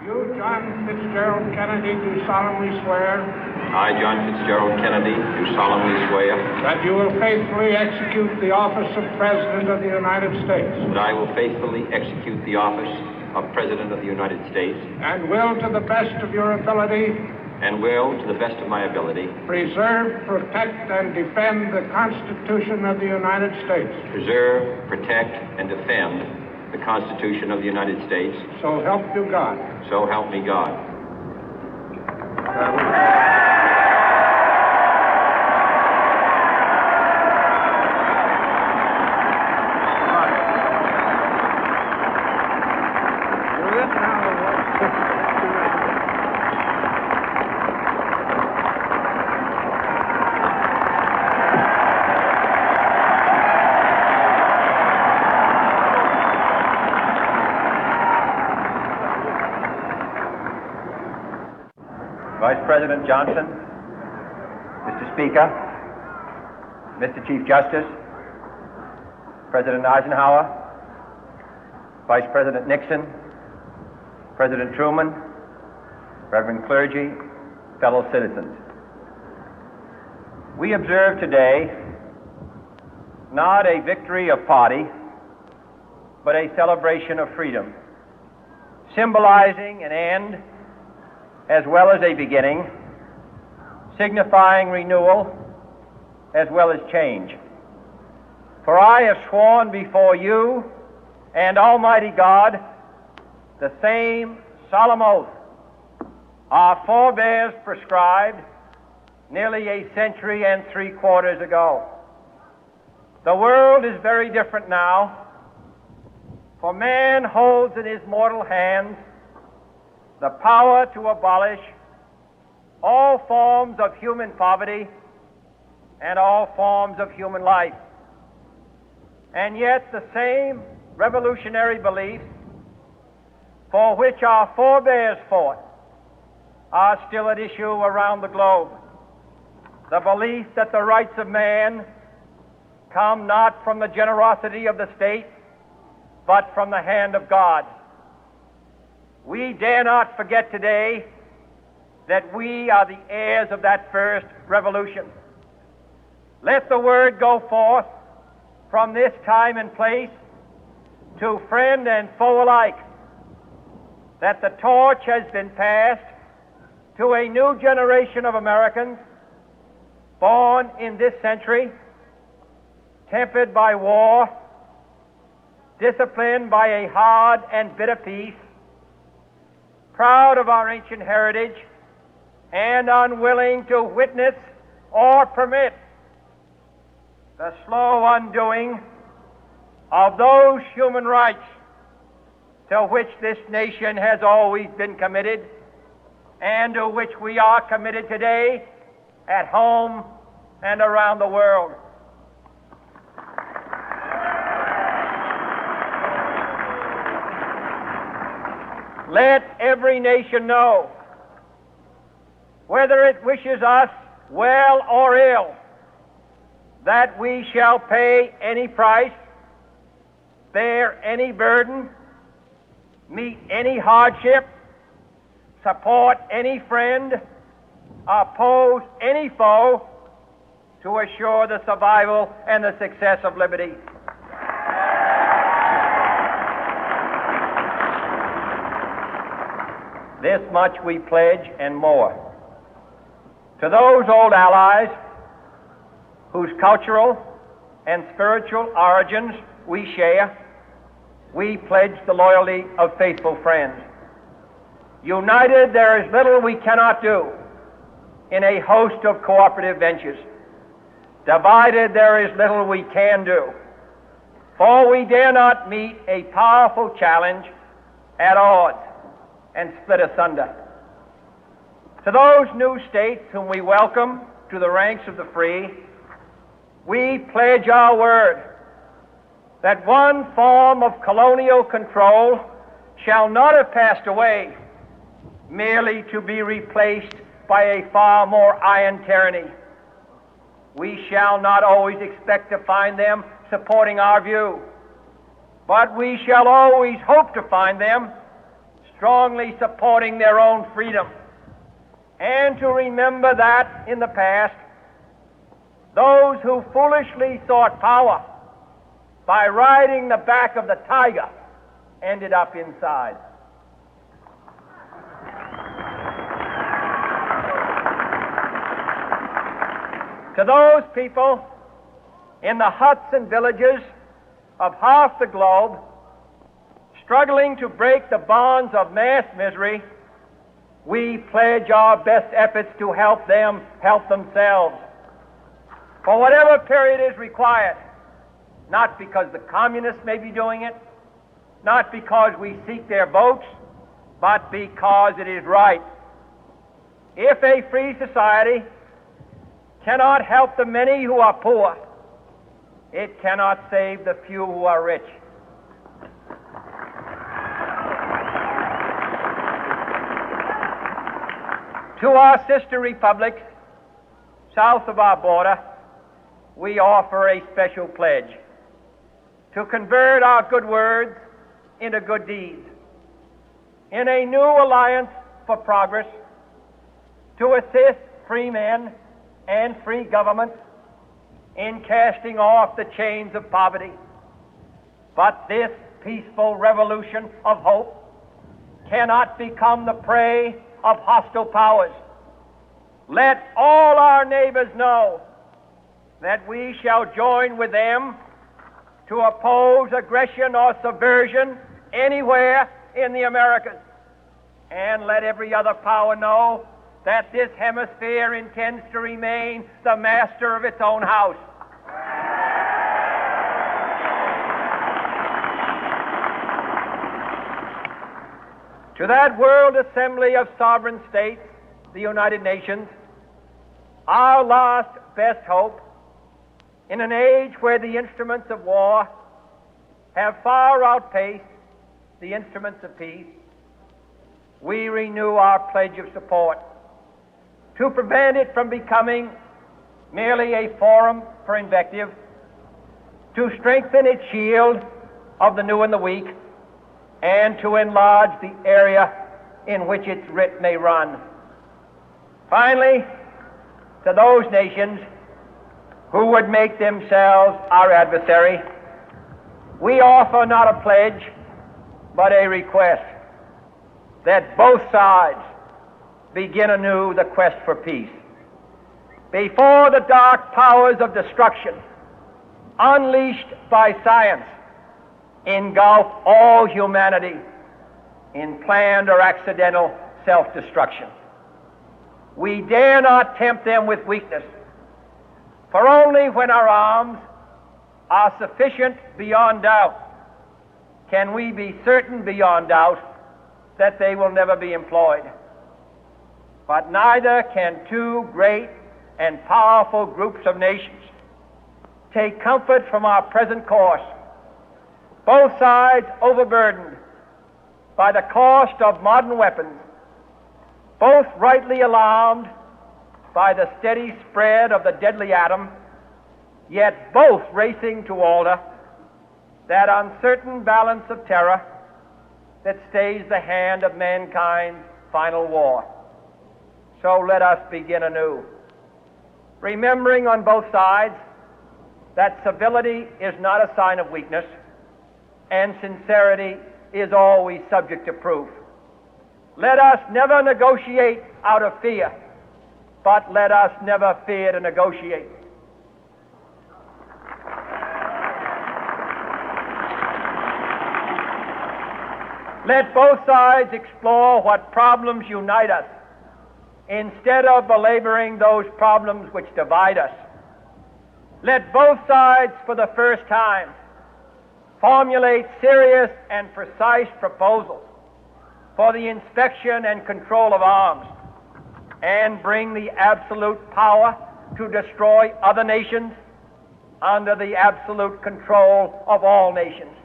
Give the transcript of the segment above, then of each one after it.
You, John Fitzgerald Kennedy, do solemnly swear. I, John Fitzgerald Kennedy, do solemnly swear. That you will faithfully execute the office of President of the United States. That I will faithfully execute the office of President of the United States. And will, to the best of your ability. And will, to the best of my ability. Preserve, protect, and defend the Constitution of the United States. Preserve, protect, and defend the Constitution of the United States. So help you God. So help me God. Vice President Johnson, Mr. Speaker, Mr. Chief Justice, President Eisenhower, Vice President Nixon, President Truman, Reverend clergy, fellow citizens. We observe today not a victory of party, but a celebration of freedom, symbolizing an end as well as a beginning, signifying renewal as well as change. For I have sworn before you and Almighty God the same solemn oath our forebears prescribed nearly a century and 3/4 ago. The world is very different now, for man holds in his mortal hands the power to abolish all forms of human poverty and all forms of human life. And yet the same revolutionary beliefs for which our forebears fought are still at issue around the globe. The belief that the rights of man come not from the generosity of the state, but from the hand of God. We dare not forget today that we are the heirs of that first revolution. Let the word go forth from this time and place to friend and foe alike that the torch has been passed to a new generation of Americans born in this century, tempered by war, disciplined by a hard and bitter peace, proud of our ancient heritage, and unwilling to witness or permit the slow undoing of those human rights to which this nation has always been committed and to which we are committed today at home and around the world. Let every nation know, whether it wishes us well or ill, that we shall pay any price, bear any burden, meet any hardship, support any friend, oppose any foe to assure the survival and the success of liberty. This much we pledge and more. To those old allies whose cultural and spiritual origins we share, we pledge the loyalty of faithful friends. United, there is little we cannot do in a host of cooperative ventures. Divided, there is little we can do, for we dare not meet a powerful challenge at odds and split asunder. To those new states whom we welcome to the ranks of the free, we pledge our word that one form of colonial control shall not have passed away, merely to be replaced by a far more iron tyranny. We shall not always expect to find them supporting our view, but we shall always hope to find them strongly supporting their own freedom, and to remember that in the past, those who foolishly sought power by riding the back of the tiger ended up inside. To those people in the huts and villages of half the globe struggling to break the bonds of mass misery, we pledge our best efforts to help them help themselves for whatever period is required, not because the communists may be doing it, not because we seek their votes, but because it is right. If a free society cannot help the many who are poor, it cannot save the few who are rich. To our sister republics south of our border, we offer a special pledge to convert our good words into good deeds, in a new alliance for progress, to assist free men and free governments in casting off the chains of poverty. But this peaceful revolution of hope cannot become the prey of hostile powers. Let all our neighbors know that we shall join with them to oppose aggression or subversion anywhere in the Americas. And let every other power know that this hemisphere intends to remain the master of its own house. To that World Assembly of Sovereign States, the United Nations, our last best hope, in an age where the instruments of war have far outpaced the instruments of peace, we renew our pledge of support to prevent it from becoming merely a forum for invective, to strengthen its shield of the new and the weak, and to enlarge the area in which its writ may run. Finally, to those nations who would make themselves our adversary, we offer not a pledge, but a request that both sides begin anew the quest for peace. Before the dark powers of destruction, unleashed by science, engulf all humanity in planned or accidental self-destruction, we dare not tempt them with weakness, for only when our arms are sufficient beyond doubt can we be certain beyond doubt that they will never be employed. But neither can two great and powerful groups of nations take comfort from our present course, both sides overburdened by the cost of modern weapons, both rightly alarmed by the steady spread of the deadly atom, yet both racing to alter that uncertain balance of terror that stays the hand of mankind's final war. So let us begin anew, remembering on both sides that civility is not a sign of weakness, and sincerity is always subject to proof. Let us never negotiate out of fear, but let us never fear to negotiate. Let both sides explore what problems unite us, instead of belaboring those problems which divide us. Let both sides, for the first time, formulate serious and precise proposals for the inspection and control of arms, and bring the absolute power to destroy other nations under the absolute control of all nations.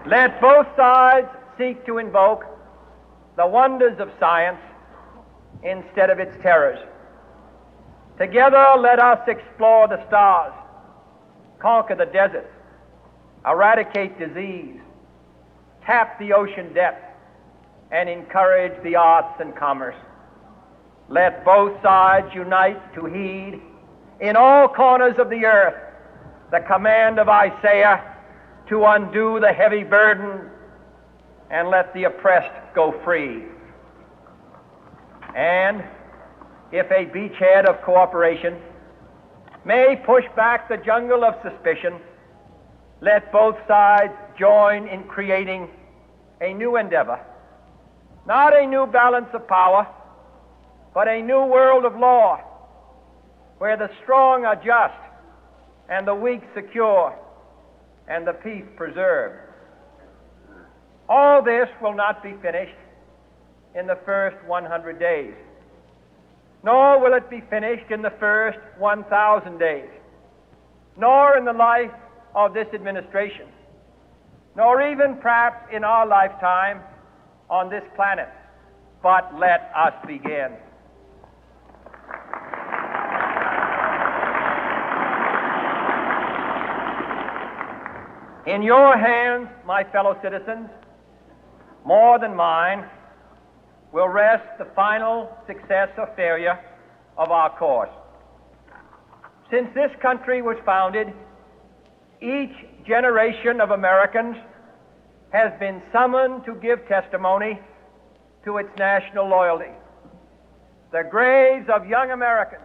Let both sides seek to invoke the wonders of science instead of its terrors. Together, let us explore the stars, conquer the deserts, eradicate disease, tap the ocean depths, and encourage the arts and commerce. Let both sides unite to heed in all corners of the earth the command of Isaiah to undo the heavy burden and let the oppressed go free. And if a beachhead of cooperation may push back the jungle of suspicion, let both sides join in creating a new endeavor, not a new balance of power, but a new world of law, where the strong are just and the weak secure and the peace preserved. All this will not be finished in the first 100 days, nor will it be finished in the first 1,000 days, nor in the life of this administration, nor even perhaps in our lifetime on this planet. But let us begin. In your hands, my fellow citizens, more than mine, will rest the final success or failure of our course. Since this country was founded, each generation of Americans has been summoned to give testimony to its national loyalty. The graves of young Americans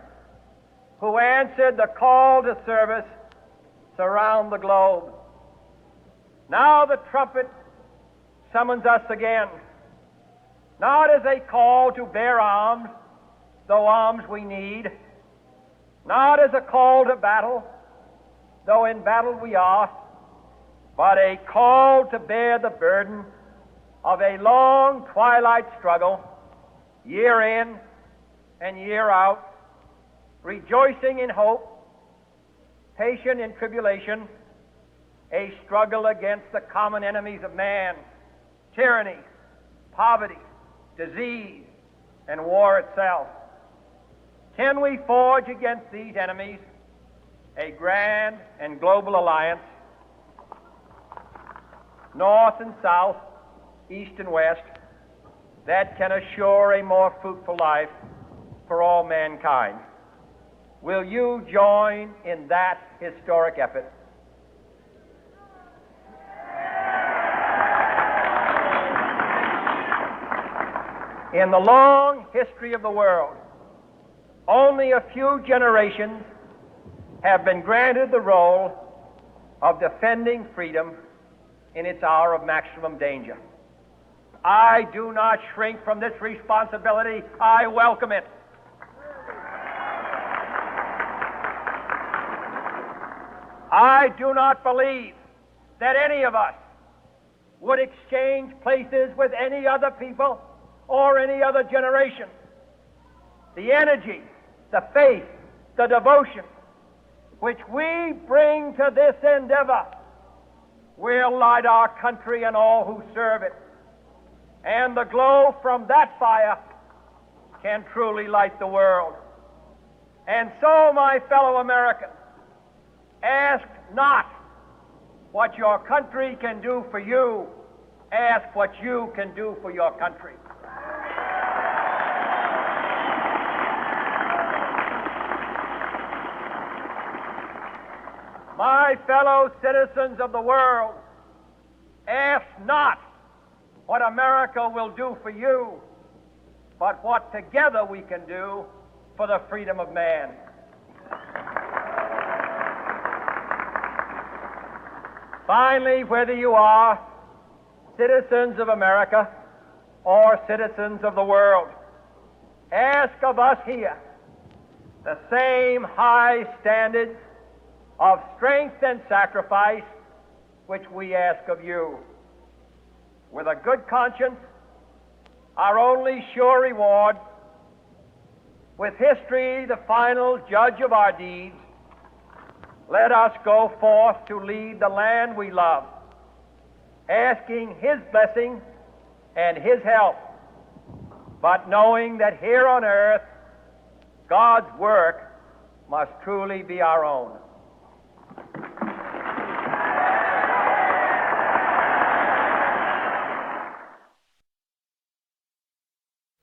who answered the call to service surround the globe. Now the trumpet summons us again, not as a call to bear arms, though arms we need, not as a call to battle, though in battle we are, but a call to bear the burden of a long twilight struggle, year in and year out, rejoicing in hope, patient in tribulation, a struggle against the common enemies of man, tyranny, poverty, disease, and war itself. Can we forge against these enemies a grand and global alliance, north and south, east and west, that can assure a more fruitful life for all mankind? Will you join in that historic effort? In the long history of the world, only a few generations have been granted the role of defending freedom in its hour of maximum danger. I do not shrink from this responsibility. I welcome it. I do not believe that any of us would exchange places with any other people or any other generation. The energy, the faith, the devotion which we bring to this endeavor will light our country and all who serve it. And the glow from that fire can truly light the world. And so, my fellow Americans, ask not what your country can do for you. Ask what you can do for your country. My fellow citizens of the world, ask not what America will do for you, but what together we can do for the freedom of man. Finally, whether you are citizens of America or citizens of the world, ask of us here the same high standards of strength and sacrifice which we ask of you. With a good conscience, our only sure reward, with history the final judge of our deeds, let us go forth to lead the land we love, asking His blessing and His help, but knowing that here on earth God's work must truly be our own.